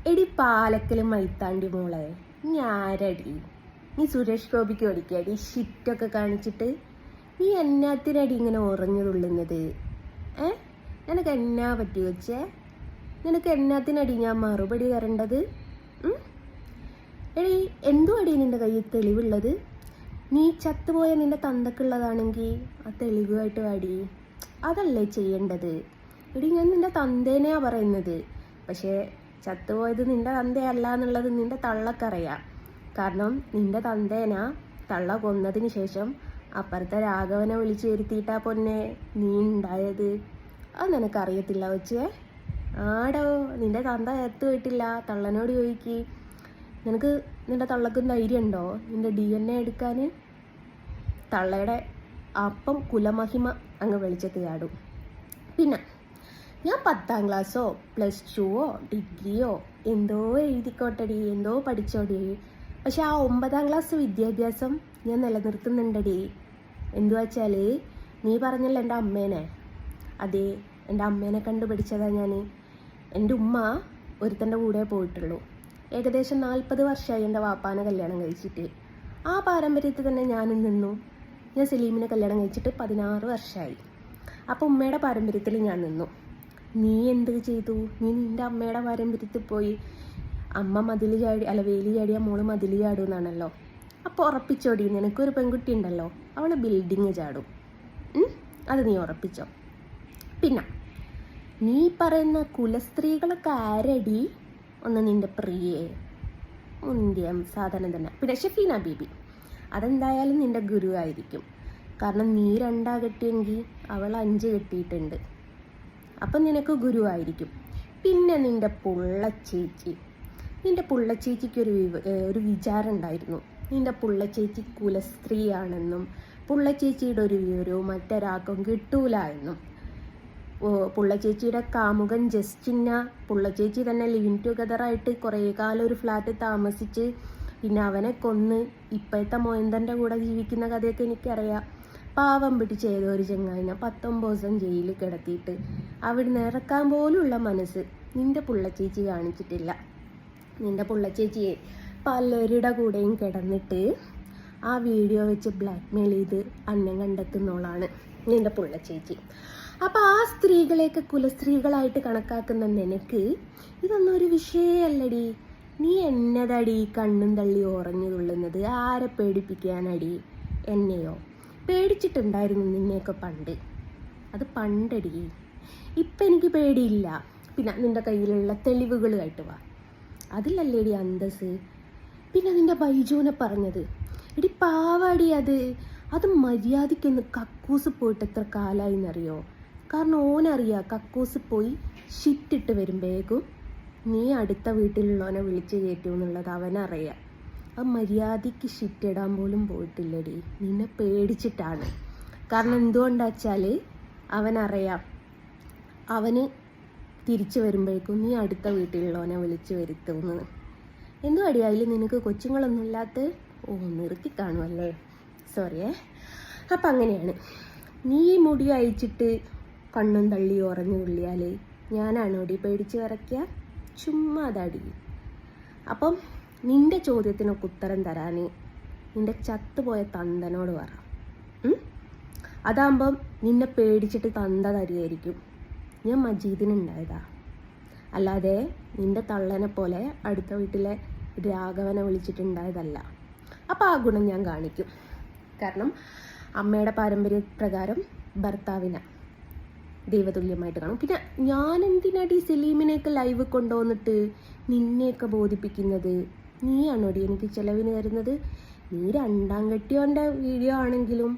എടി പാലക്കലും മൈത്താണ്ടി മോളെ, നീ ആരടി? നീ സുരേഷ് ഗോപിക്ക് പഠിക്കടി ഷിറ്റൊക്കെ കാണിച്ചിട്ട്? നീ എന്നാത്തിനടി ഇങ്ങനെ ഉറഞ്ഞു തുള്ളുന്നത്? നിനക്ക് എന്നാ പറ്റി വെച്ചേ? നിനക്ക് എന്നാത്തിനടി ഞാൻ മറുപടി തരേണ്ടത്? എടി, എന്തുവാടി നിന്റെ കയ്യിൽ തെളിവുള്ളത്? നീ ചത്തുപോയ നിന്റെ തന്തക്കുള്ളതാണെങ്കിൽ ആ തെളിവുമായിട്ട് വാടി. അതല്ലേ ചെയ്യേണ്ടത്? എടി, ഞാൻ നിന്റെ തന്തേനെയാ പറയുന്നത്. പക്ഷേ ചത്തുപോയത് നിന്റെ തന്തയല്ല എന്നുള്ളത് നിന്റെ തള്ളക്കറിയാം. കാരണം നിന്റെ തന്തേനാ തള്ള കൊന്നതിന് ശേഷം അപ്പുറത്തെ രാഘവനെ വിളിച്ചു വരുത്തിയിട്ടാ പൊന്നെ നീ ഉണ്ടായത്. അത് നിനക്കറിയത്തില്ല വെച്ചേ? ആടോ, നിന്റെ തന്ത എത്തുപോയിട്ടില്ല. തള്ളനോട് ചോദിക്ക്. നിനക്ക് നിന്റെ തള്ളക്കും ധൈര്യം ഉണ്ടോ നിന്റെ DNA എടുക്കാൻ? തള്ളയുടെ അപ്പം കുലമഹിമ അങ്ങ് വെളിച്ചത്ത് ചാടും. പിന്നെ ഞാൻ 10ാം ക്ലാസ്സോ +2ഓ ഡിഗ്രിയോ എന്തോ എഴുതിക്കോട്ടടി, എന്തോ പഠിച്ചോടി. പക്ഷെ ആ 9ാം ക്ലാസ് വിദ്യാഭ്യാസം ഞാൻ നിലനിർത്തുന്നുണ്ടടി. എന്തുവച്ചാൽ നീ പറഞ്ഞല്ലോ എൻ്റെ അമ്മേനെ. അതെ, എൻ്റെ അമ്മേനെ കണ്ടുപിടിച്ചതാ ഞാൻ. എൻ്റെ ഉമ്മ ഒരുത്തൻ്റെ കൂടെ പോയിട്ടുള്ളൂ. ഏകദേശം 40 വർഷമായി എൻ്റെ വാപ്പാനെ കല്യാണം കഴിച്ചിട്ട്. ആ പാരമ്പര്യത്തിൽ തന്നെ ഞാനും നിന്നു. ഞാൻ സലീമിനെ കല്യാണം കഴിച്ചിട്ട് 16 വർഷമായി. അപ്പോൾ ഉമ്മയുടെ പാരമ്പര്യത്തിൽ ഞാൻ നിന്നു. നീ എന്ത് ചെയ്തു? നീ നിൻ്റെ അമ്മയുടെ പാരമ്പര്യത്തിൽ പോയി. അമ്മ മതിൽ ചാടി, അല്ല വേലി ചാടിയാൽ മോള് മതിൽ ചാടും എന്നാണല്ലോ. അപ്പോൾ ഉറപ്പിച്ചോടി, നിനക്കൊരു പെൺകുട്ടി ഉണ്ടല്ലോ, അവൾ ബിൽഡിങ് ചാടും. അത് നീ ഉറപ്പിച്ചോ. പിന്നെ നീ പറയുന്ന കുലസ്ത്രീകളൊക്കെ ആരടി? ഒന്ന് നിൻ്റെ പ്രിയേ, മുന്തിയം സാധനം തന്നെ. പിന്നെ ഷെഫീന ബീബി, അതെന്തായാലും നിൻ്റെ ഗുരു ആയിരിക്കും. കാരണം നീ 2 കെട്ടിയെങ്കിൽ അവൾ 5 കെട്ടിയിട്ടുണ്ട്. അപ്പം നിനക്ക് ഗുരു ആയിരിക്കും. പിന്നെ നിൻ്റെ പുള്ളച്ചേച്ചി, നിൻ്റെ പുള്ളച്ചേച്ചിക്ക് ഒരു വിചാരം ഉണ്ടായിരുന്നു. നിൻ്റെ പുള്ളച്ചേച്ചി കുലസ്ത്രീയാണെന്നും പുള്ളച്ചേച്ചിയുടെ ഒരു വിവരവും മറ്റൊരാൾക്കും കിട്ടൂല എന്നും. പുള്ളച്ചേച്ചിയുടെ കാമുകൻ ജസ്റ്റിന, പുള്ളച്ചേച്ചി തന്നെ ലിവിങ് ടുഗദറായിട്ട് കുറേ കാലം ഒരു ഫ്ലാറ്റ് താമസിച്ച് പിന്നെ അവനെ കൊന്ന് ഇപ്പോഴത്തെ മോയന്തൻ്റെ കൂടെ ജീവിക്കുന്ന കഥയൊക്കെ എനിക്കറിയാം. പാവം പിടിച്ച് ഏതോ ഒരു ചെങ്ങായിനെ 19 ദിവസം ജയിലിൽ കിടത്തിയിട്ട് അവിടുന്ന് ഇറക്കാൻ പോലുള്ള മനസ്സ് നിൻ്റെ പുള്ളച്ചേച്ചി കാണിച്ചിട്ടില്ല. നിൻ്റെ പുള്ളച്ചേച്ചിയെ പലരുടെ കൂടെയും കിടന്നിട്ട് ആ വീഡിയോ വെച്ച് ബ്ലാക്ക്മെയിൽ ചെയ്ത് അന്നം കണ്ടെത്തുന്നോളാണ് നിൻ്റെ പുള്ളച്ചേച്ചി. അപ്പോൾ ആ സ്ത്രീകളെയൊക്കെ കുലസ്ത്രീകളായിട്ട് കണക്കാക്കുന്ന നിനക്ക് ഇതൊന്നും ഒരു വിഷയമല്ലടി. നീ എന്നതടി കണ്ണും തള്ളി ഉറഞ്ഞു തുള്ളുന്നത്? ആരെ പേടിപ്പിക്കാനടി? എന്നെയോ? പേടിച്ചിട്ടുണ്ടായിരുന്നു നിന്നെയൊക്കെ പണ്ട്. അത് പണ്ടടി. ഇപ്പം എനിക്ക് പേടിയില്ല. പിന്നെ നിൻ്റെ കയ്യിലുള്ള തെളിവുകളുമായിട്ട് വാ. അതിലല്ലേടി അന്തസ്. പിന്നെ നിൻ്റെ ബൈജുവിനെ പറഞ്ഞത്, എടി പാവാടി അത് മര്യാദയ്ക്കൊന്ന് കക്കൂസ് പോയിട്ട് എത്ര കാലമായി എന്നറിയോ? കാരണം ഓനറിയാം കക്കൂസ് പോയി ഷിറ്റിട്ട് വരുമ്പോഴേക്കും നീ അടുത്ത വീട്ടിലുള്ളവനെ വിളിച്ച് കയറ്റും എന്നുള്ളത് അവനറിയാം. ആ മര്യാദയ്ക്ക് ഷിറ്റിടാൻ പോലും പോയിട്ടില്ലടി. നിന്നെ പേടിച്ചിട്ടാണ്. കാരണം എന്തുകൊണ്ടാച്ചാൽ അവനറിയാം അവന് തിരിച്ചു വരുമ്പോഴേക്കും നീ അടുത്ത വീട്ടിലുള്ളവനെ വിളിച്ച് വരുത്തുമെന്ന്. എന്തോ അടി അതിൽ നിനക്ക് കൊച്ചുങ്ങളൊന്നും ഇല്ലാത്ത? നിർത്തി കാണുമല്ലേ, സോറിയേ. അപ്പം അങ്ങനെയാണ്. നീ മുടി അയച്ചിട്ട് കണ്ണും തള്ളി ഉറഞ്ഞു തുള്ളിയാൽ ഞാനാണോടി പേടിച്ച് വിറയ്ക്കുക? ചുമ്മാ അതടി. അപ്പം നിൻ്റെ ചോദ്യത്തിനൊക്കെ ഉത്തരം തരാൻ നിൻ്റെ ചത്തുപോയ തന്തനോട് പറ. അതാകുമ്പം നിന്നെ പേടിച്ചിട്ട് തന്ത തരികയായിരിക്കും. ഞാൻ മജീദിനുണ്ടായതാ, അല്ലാതെ നിൻ്റെ തള്ളനെ പോലെ അടുത്ത വീട്ടിലെ രാഘവനെ വിളിച്ചിട്ടുണ്ടായതല്ല. അപ്പോൾ ആ ഗുണം ഞാൻ കാണിക്കും. കാരണം അമ്മയുടെ പാരമ്പര്യ പ്രകാരം ഭർത്താവിനെ ദൈവതുല്യമായിട്ട് കാണും. പിന്നെ ഞാൻ എന്തിനാടി സലീമിനെയൊക്കെ ലൈവ് കൊണ്ടുവന്നിട്ട് നിന്നെയൊക്കെ ബോധിപ്പിക്കുന്നത്? നീയാണോടി എനിക്ക് ചിലവിന് തരുന്നത്? നീ 2ാം കെട്ടിയോൻ്റെ വീഡിയോ ആണെങ്കിലും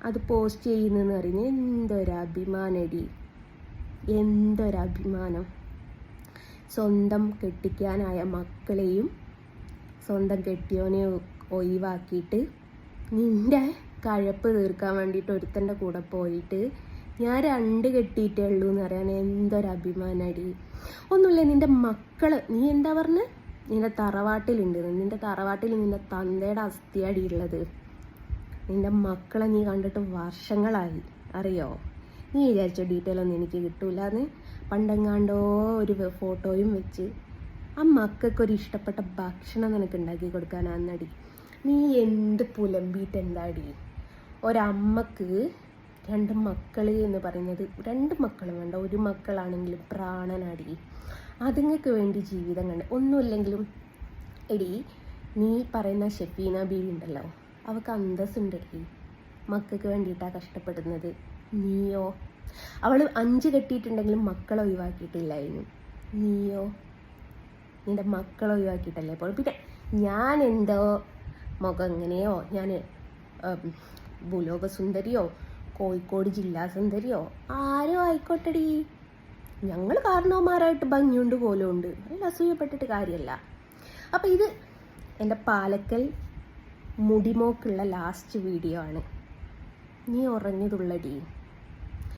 അത് പോസ്റ്റ് ചെയ്യുന്നതെന്ന് അറിഞ്ഞ് എന്തൊരഭിമാനടി, എന്തൊരഭിമാനം. സ്വന്തം കെട്ടിക്കാനായ മക്കളെയും സ്വന്തം കെട്ടിയോനെ ഒഴിവാക്കിയിട്ട് നിൻ്റെ കഴപ്പ് തീർക്കാൻ വേണ്ടിയിട്ട് ഒരുത്തൻ്റെ കൂടെ പോയിട്ട് ഞാൻ 2 കെട്ടിയിട്ടേ ഉള്ളൂ എന്ന് പറയാൻ എന്തൊരഭിമാനടി. ഒന്നുമില്ല, നിൻ്റെ മക്കൾ, നീ എന്താ പറഞ്ഞത്? നിൻ്റെ തറവാട്ടിലുണ്ട്. നിൻ്റെ തറവാട്ടിൽ നിൻ്റെ തന്തയുടെ അസ്ഥിയാടി ഉള്ളത്. നിൻ്റെ മക്കളെ നീ കണ്ടിട്ട് വർഷങ്ങളായി, അറിയോ? നീ വിചാരിച്ച ഡീറ്റെയിൽ ഒന്നും എനിക്ക് കിട്ടൂല എന്ന് പണ്ടെങ്ങാണ്ടോ ഒരു ഫോട്ടോയും വെച്ച് ആ മക്കൾക്കൊരു ഇഷ്ടപ്പെട്ട ഭക്ഷണം നിനക്ക് ഉണ്ടാക്കി കൊടുക്കാനാന്നടി. നീ എന്ത് പുലമ്പിയിട്ട് എന്താടി? ഒരമ്മക്ക് 2 മക്കൾ എന്ന് പറയുന്നത് 2 മക്കളും വേണ്ട, 1 മക്കളാണെങ്കിലും പ്രാണനാടി. അതുങ്ങൾക്ക് വേണ്ടി ജീവിതം കണ്ട് ഒന്നുമില്ലെങ്കിലും എടി, നീ പറയുന്ന ഷെഫീന ബീവി ഉണ്ടല്ലോ, അവൾക്ക് അന്തസ്സുണ്ടടി. മക്കൾക്ക് വേണ്ടിയിട്ടാണ് കഷ്ടപ്പെടുന്നത്. നീയോ? അവൾ 5 കെട്ടിയിട്ടുണ്ടെങ്കിലും മക്കളെ ഒഴിവാക്കിയിട്ടില്ലായിരുന്നു. നീയോ? നിൻ്റെ മക്കളെ ഒഴിവാക്കിയിട്ടല്ലേ ഇപ്പോൾ. പിന്നെ ഞാൻ എന്തോ മുഖം എങ്ങനെയോ, ഞാൻ ഭൂലോക സുന്ദരിയോ കോഴിക്കോട് ജില്ലാ സുന്ദരിയോ ആരോ ആയിക്കോട്ടെടി, ഞങ്ങൾ കാരണവന്മാരായിട്ട് ഭംഗിയുണ്ട് പോലും ഉണ്ട്. അതിൽ അസൂയപ്പെട്ടിട്ട് കാര്യമല്ല. അപ്പോൾ ഇത് എൻ്റെ പാലക്കൽ മുടിമോക്കുള്ള ലാസ്റ്റ് വീഡിയോ ആണ്. നീ ഉറങ്ങിയതുള്ളടി.